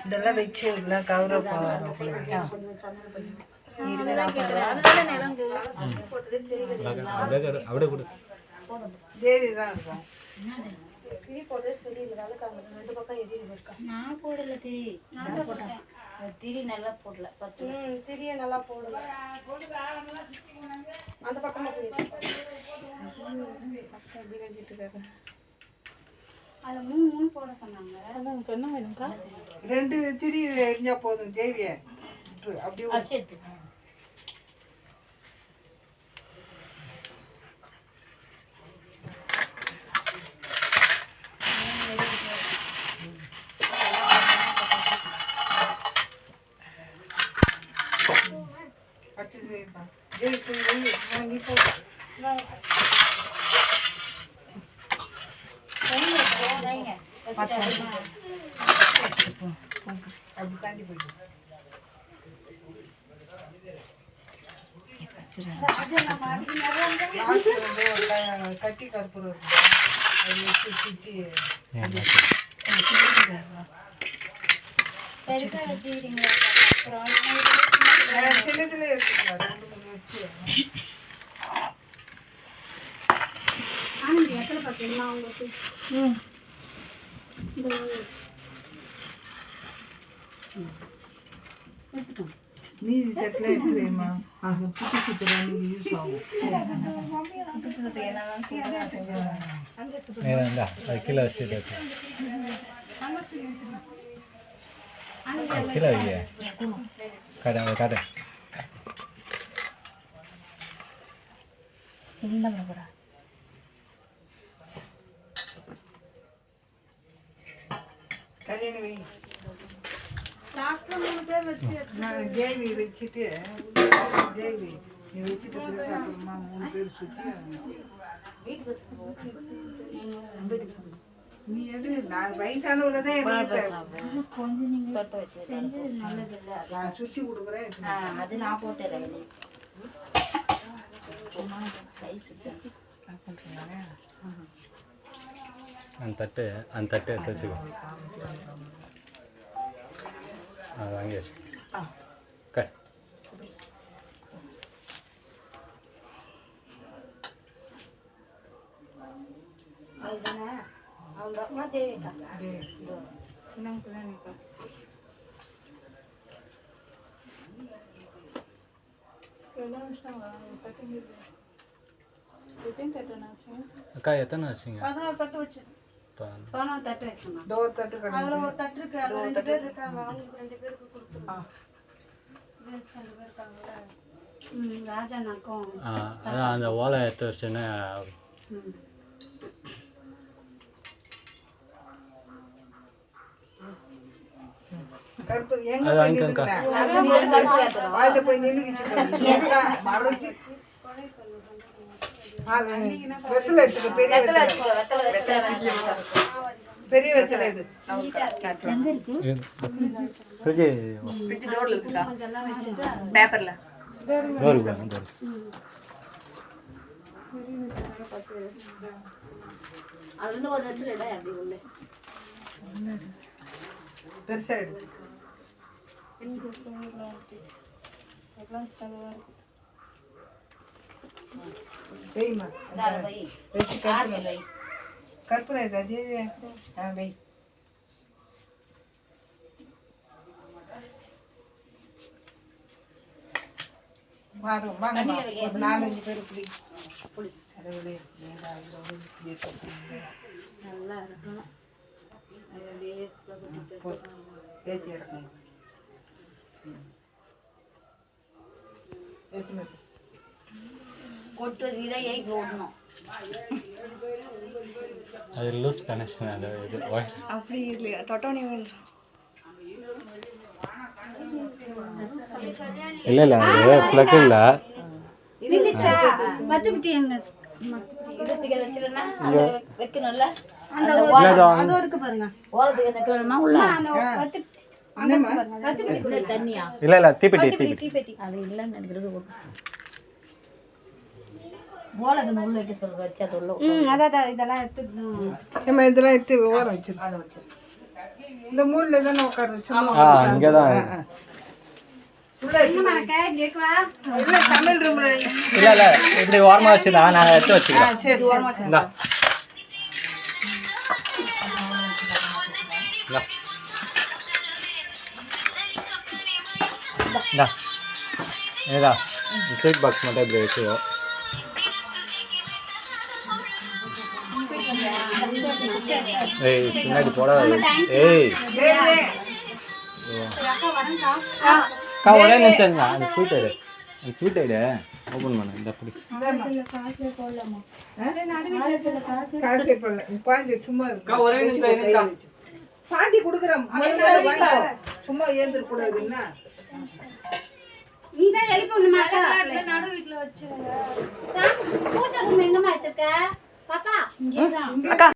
இதெல்லாம் வச்சு இல்லை கௌரவ தேவி தான் இருக்கும் திரி போட்டு சரி இல்லை ரெண்டு பக்கம் எரியுது இருக்கா நான் போடல திரி நான் போட்டேன் திரி நல்லா போடல திரியை நல்லா போடல அந்த பக்கமாக போயிடுச்சு அதில் மூணு போட சொன்னாங்க உங்களுக்கு என்ன வேணும்க்கா 2 திரி எரிஞ்சா போதும் தேவியை அப்படியே அரிசி எடுத்துக்கோங்க கட்டி கற்பூரம் சின்னதுல எடுத்துக்கலாம் 2 3 வச்சு எத்தனை பார்த்தீங்கன்னா உங்களுக்கு மீதி செட்டில் எடுத்துவேம்மா அது புட்டு சுற்றுறாங்க யூஸ் ஆகும் கிலோ கிலோ கடை கடை கல்யாணம் வை தேவி வச்சுட்டு தேவி நீ வச்சுட்டு அப்புறமா 3 பேர் சுற்றி நீ எடு நான் வயசானவளதான் நான் சுற்றி கொடுக்குறேன் அது நான் போட்டுறேன் அந்த தட்டு எடுத்து வச்சுக்கோ வாங்கி கட் அக்கா எத்தனை வச்சிங்க 16 தட்டு வச்சு 16 தட்டு வச்சுங்க ஒரு தட்டு கடை அதுல ஒரு தட்டு இருக்கு அதுல 2 பேர் இருக்காங்க அவங்க 2 பேருக்கு கொடுத்துருவோம் ஜென்ஸ் 2 பேர் இருக்காங்கல ராஜானாக்கும் அதான் அந்த ஓலை எடுத்து வச்சுன்னா கருப்பு எங்க வாங்கிக்கங்க வாய்த்த போய் நின்னுக்கிச்சு மறந்து வெத்தலை எடுத்துக்க பெரிய வெத்தலை எடு ஃப்ரிட்ஜ் டோர்ல இருக்குடா பேப்பர்ல டோர் அதுல ஒரு வெத்தலை தான் அப்படி உள்ள பெருசா எடு வெய்மா வச்சு கற்பனை தேவி வெய் வரும் வாங்க 4-5 பேர் புளி நல்லா இருக்கணும் ஏற்றி இறக்கணும் கொட்டு இதையை ஓடணும் அது லூஸ் கனெக்ஷன் அது இது அப்படி இல்லையா தொட்டோனே இல்லை இல்லை அது ப்ளக் இல்லை மத்து விட்டு எங்க வைக்கணும்ல அந்த அது இருக்கு பாருங்க ஓலத்துக்கு என்ன வேணுமா உள்ள அந்த பத்து அங்க பாருங்க பத்து தண்ணியா இல்லை இல்லை தீப்பெட்டி தீப்பெட்டி அது இல்லைன்னு நினைக்கிறது ஓலக்கு உள்ள வைக்க சொல்ற வச்சு அது உள்ள அதான் இதெல்லாம் எடுத்து நம்ம இதெல்லாம் எடுத்து ஓர வச்சிருக்கோம். அதை வச்சு இந்த மூணுல தானே உட்கார வச்சோம். ஆ இங்கே தான் இல்ல சமையல் ரூம்ல. இல்லை இல்லை இப்படி ஓரமாக வச்சுதா நான் எடுத்து வச்சுக்கிறேன். சரி சரி. இந்தா இந்தா ஏதா ஸ்வீட் பாக்ஸ் மட்டும் இப்படி வச்சுக்கோ. ஏய் பின்னாடி போடாது. ஏய் அக்கா ஒரே நிமிஷம் அந்த ஸ்வீட் எடு, அந்த ஸ்வீட் எடு ஓப்பன் பண்ணு. இந்த அப்படி காசே போடல. பாஞ்சு சும்மா இருக்கு. ஒரே நிமிஷம் பாண்டி குடுக்குறோம். சும்மா ஏந்திர கூடாதுன்னா நீதான் எழுப்பணுமா நடு வீட்டுல வச்சிருங்க பூஜை ரூம் எங்கம்மா வச்சிருக்க பாப்பா அக்கா